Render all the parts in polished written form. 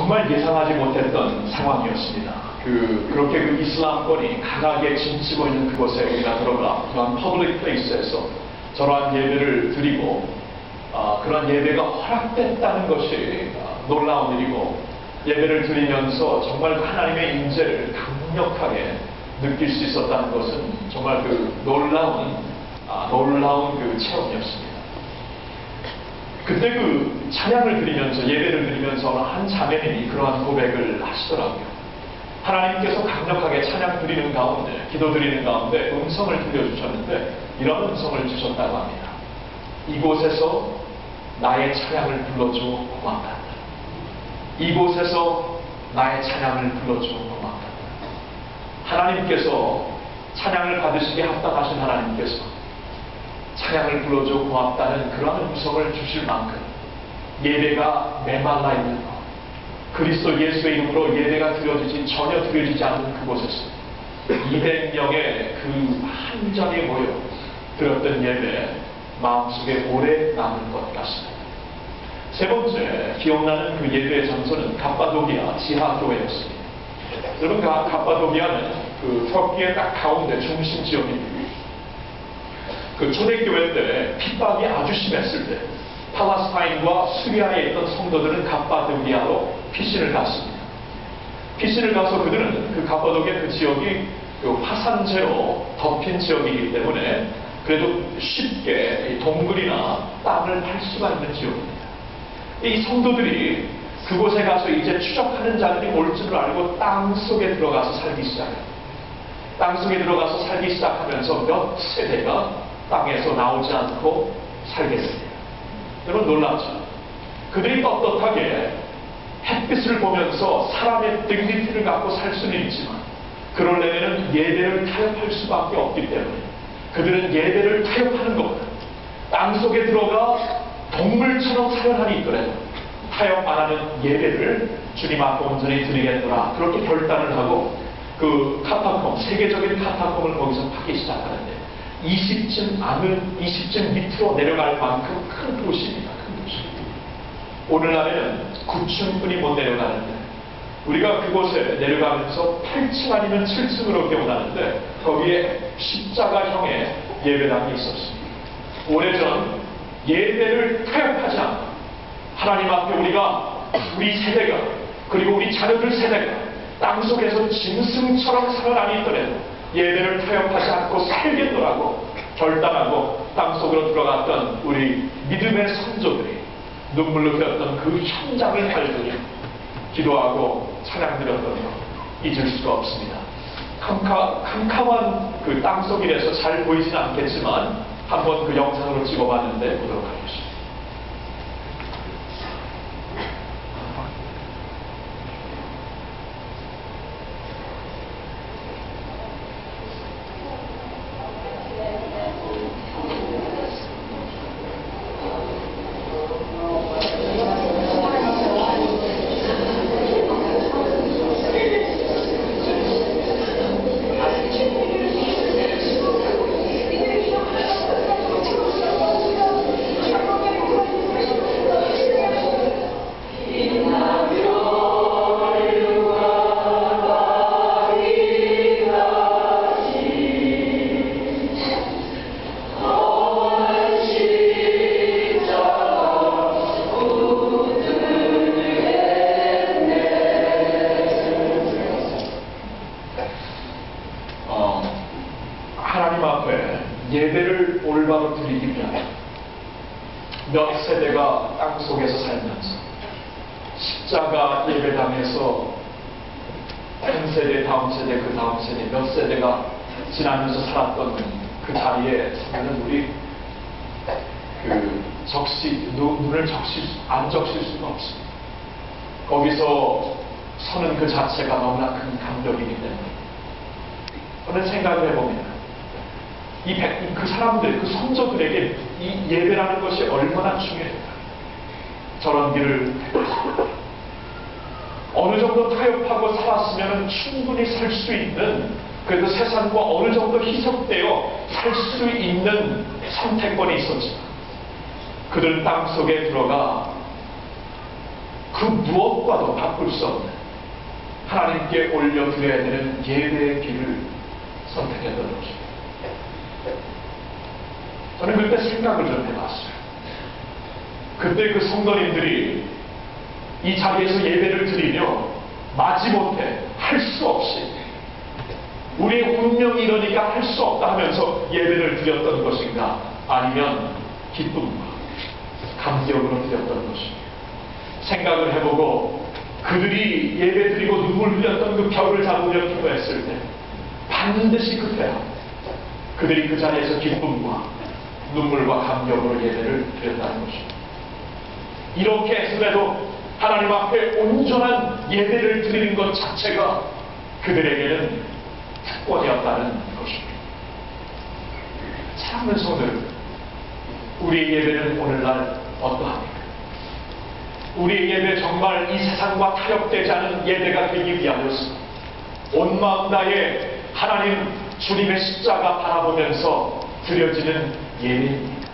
정말 예상하지 못했던 상황이었습니다. 그렇게 그 이슬람권이 강하게 진치고 있는 그곳에 우리가 들어가 그런 퍼블릭 플레이스에서 저러한 예배를 드리고 그런 예배가 허락됐다는 것이 놀라운 일이고, 예배를 드리면서 정말 하나님의 임재를 강력하게 느낄 수 있었다는 것은 정말 그 놀라운 그 체험이었습니다. 그때 그 찬양을 드리면서, 예배를 드리면서 한 자매님이 그러한 고백을 하시더라고요. 하나님께서 강력하게 찬양 드리는 가운데, 기도 드리는 가운데 음성을 들려주셨는데 이런 음성을 주셨다고 합니다. 이곳에서 나의 찬양을 불러줘 고맙다. 이곳에서 나의 찬양을 불러줘 고맙다. 하나님께서 찬양을 받으시게 합당하신 하나님께서 찬양을 불러줘 고맙다는 그런 음성을 주실 만큼 예배가 메말라 있는 것, 그리스도 예수의 이름으로 예배가 전혀 드려지지 않는 그곳에서 200명의 그 한 자리에 모여 드렸던 예배, 마음속에 오래 남을 것 같습니다. 세 번째 기억나는 그 예배의 장소는 갑바도기아 지하교회였습니다. 여러분, 갑바도기아는 그 터키의 딱 가운데 중심 지역입니다. 그 초대교회 때 핍박이 아주 심했을 때 팔레스타인과 시리아에 있던 성도들은 갑바도기아로 피신을 갔습니다. 피신을 가서 그들은 그 갑바도기아 그 지역이 그 화산재로 덮인 지역이기 때문에 그래도 쉽게 동굴이나 땅을 팔 수가 있는 지역입니다. 이 성도들이 그곳에 가서 이제 추적하는 자들이 올 줄을 알고 땅 속에 들어가서 살기 시작해요. 땅 속에 들어가서 살기 시작하면서 몇 세대가 땅에서 나오지 않고 살게 됩니다. 여러분, 놀랍죠? 그들이 떳떳하게 햇빛을 보면서 사람의 디그니티를 갖고 살 수는 있지만 그러려면 예배를 타협할 수밖에 없기 때문에 그들은 예배를 타협하는 것보다 땅 속에 들어가 동물처럼 사용하니 있더라도 타협 안 하는 예배를 주님 앞에 온전히 드리겠노라, 그렇게 결단을 하고 그 카타콤, 세계적인 카타콤을 거기서 파기 시작하는데 20층 밑으로 내려갈 만큼 큰 도시입니다. 큰 도시. 오늘날에는 9층뿐이 못 내려가는데 우리가 그곳에 내려가면서 8층 아니면 7층으로 기억나는데 거기에 십자가형의 예배당이 있었습니다. 오래전 예배를 타협하지 않고 하나님 앞에 우리 세대가, 그리고 우리 자녀들 세대가 땅속에서 짐승처럼 살아나니 있더라도 예배를 타협하지 않고 살겠노라고 결단하고 땅속으로 들어갔던 우리 믿음의 선조들이 눈물로 흘렸던 그 현장을 발견해 기도하고 찬양드렸던 것 잊을 수가 없습니다. 캄캄한 그 땅속이라서 잘 보이진 않겠지만 한번 그 영상으로 찍어봤는데 보도록 하겠습니다. 하나님 앞에 예배를 올바로 드리기 위하여 몇 세대가 땅속에서 살면서 십자가 예배당에서 한 세대, 다음 세대, 그 다음 세대, 몇 세대가 지나면서 살았던 그 자리에 서는 우리 눈을 안 적실 수가 없습니다. 거기서 서는 그 자체가 너무나 큰 감격이기 때문에 저는 생각을 해봅니다. 그 사람들, 그 선조들에게 이 예배라는 것이 얼마나 중요했다. 저런 길을 어느 정도 타협하고 살았으면 충분히 살 수 있는, 그래도 세상과 어느 정도 희석되어 살 수 있는 선택권이 있었지만 그들 땅속에 들어가 그 무엇과도 바꿀 수 수 없는 하나님께 올려드려야 되는 예배의 길을 선택했던 것입니다. 저는 그때 생각을 좀 해봤어요. 그때 그 성도님들이 이 자리에서 예배를 드리며 마지못해 할 수 없이 우리의 운명이 이러니까 할 수 없다 하면서 예배를 드렸던 것인가, 아니면 기쁨과 감격으로 드렸던 것인가. 생각을 해보고 그들이 예배 드리고 눈물 흘렸던 그 벽을 잡으려 기도했을 때 반드시 그때야 그들이 그 자리에서 기쁨과 눈물과 감격으로 예배를 드렸다는 것입니다. 이렇게 했음에도 하나님 앞에 온전한 예배를 드리는 것 자체가 그들에게는 특권이었다는 것입니다. 사랑하는 성도들, 우리의 예배는 오늘날 어떠합니까? 우리의 예배 정말 이 세상과 타협되지 않은 예배가 되기 위하여서 온 마음 다해 하나님 주님의 십자가 바라보면서 드려지는 예배입니다.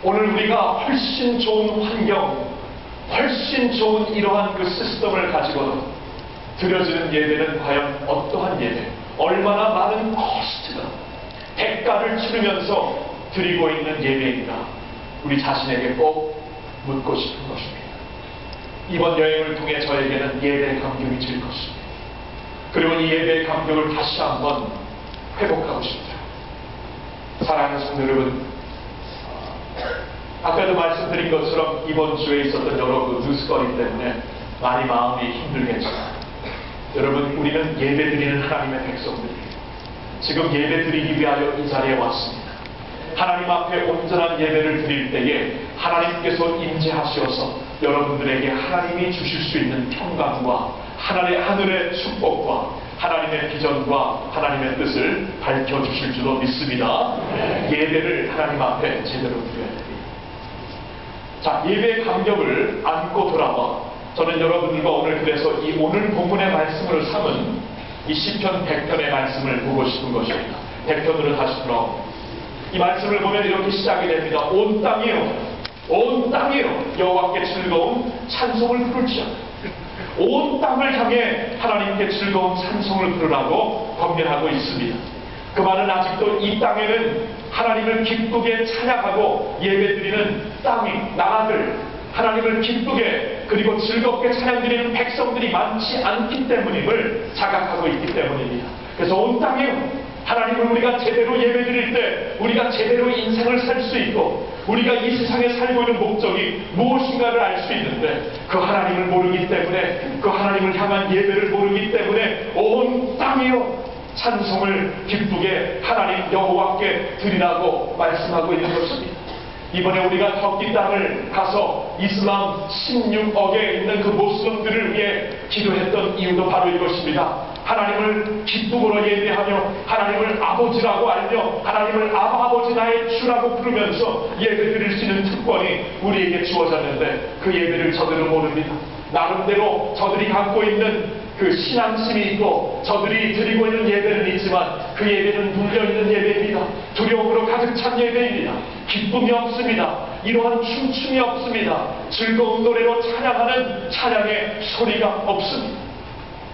오늘 우리가 훨씬 좋은 환경, 훨씬 좋은 이러한 그 시스템을 가지고도 드려지는 예배는 과연 어떠한 예배, 얼마나 많은 코스트가, 대가를 치르면서 드리고 있는 예배인가, 우리 자신에게 꼭 묻고 싶은 것입니다. 이번 여행을 통해 저에게는 예배의 감격이 질 것입니다. 그리고 이 예배의 감격을 다시 한번 회복하고 싶다. 사랑하는 성도 여러분, 아까도 말씀드린 것처럼 이번 주에 있었던 여러 그 뉴스거리 때문에 많이 마음이 힘들겠지만, 여러분, 우리는 예배드리는 하나님의 백성들이에요. 지금 예배드리기 위하여 이 자리에 왔습니다. 하나님 앞에 온전한 예배를 드릴 때에 하나님께서 임재하셔서 여러분들에게 하나님이 주실 수 있는 평강과 하늘의 축복과 하나님의 비전과 하나님의 뜻을 밝혀주실 줄로 믿습니다. 예배를 하나님 앞에 제대로 드려야 됩니다. 자, 예배의 감격을 안고 돌아와 저는 여러분들과 오늘 그래서 이 오늘 본문의 말씀을 삼은 이 시편 100편의 말씀을 보고 싶은 것입니다. 100편으로 다시 돌아옵니다. 이 말씀을 보면 이렇게 시작이 됩니다. 온 땅이요, 온 땅이요, 여호와께 즐거운 찬송을 부를지어다. 온 땅을 향해 하나님께 즐거운 찬송을 부르라고 권면하고 있습니다. 그 말은 아직도 이 땅에는 하나님을 기쁘게 찬양하고 예배드리는 땅이, 나라들, 하나님을 기쁘게 그리고 즐겁게 찬양드리는 백성들이 많지 않기 때문임을 자각하고 있기 때문입니다. 그래서 온 땅이요, 하나님을 우리가 제대로 예배드릴 때 우리가 제대로 인생을 살 수 있고 우리가 이 세상에 살고 있는 목적이 무엇인가를 알 수 있는데 그 하나님을 모르기 때문에, 그 하나님을 향한 예배를 모르기 때문에 온 땅이요 찬송을 기쁘게 하나님 여호와께 드리라고 말씀하고 있는 것입니다. 이번에 우리가 터키 땅을 가서 이슬람 16억에 있는 그 모슬림들을 위해 기도했던 이유도 바로 이것입니다. 하나님을 기쁨으로 예배하며 하나님을 아버지라고 알며 하나님을 아버지 나의 주라고 부르면서 예배드릴 수 있는 특권이 우리에게 주어졌는데 그 예배를 저들은 모릅니다. 나름대로 저들이 갖고 있는 그 신앙심이 있고 저들이 드리고 있는 예배는 있지만 그 예배는 눌려있는 예배입니다. 두려움으로 가득 찬 예배입니다. 기쁨이 없습니다. 이러한 춤춤이 없습니다. 즐거운 노래로 찬양하는 찬양의 소리가 없습니다.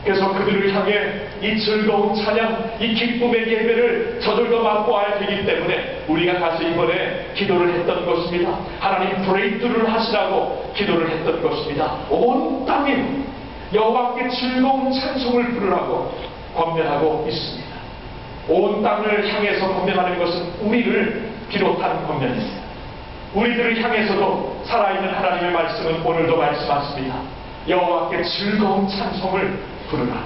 그래서 그들을 향해 이 즐거운 찬양, 이 기쁨의 예배를 저들도 맛보아야 되기 때문에 우리가 가서 이번에 기도를 했던 것입니다. 하나님 브레이크를 하시라고 기도를 했던 것입니다. 온 땅이 여호와께 즐거운 찬송을 부르라고 권면하고 있습니다. 온 땅을 향해서 권면하는 것은 우리를 비롯한 권면입니다. 우리들을 향해서도 살아있는 하나님의 말씀은 오늘도 말씀하십니다. 여호와께 즐거운 찬송을 부르라.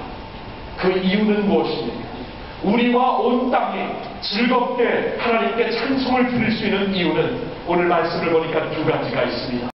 그 이유는 무엇입니까? 우리와 온 땅이 즐겁게 하나님께 찬송을 드릴 수 있는 이유는 오늘 말씀을 보니까 두 가지가 있습니다.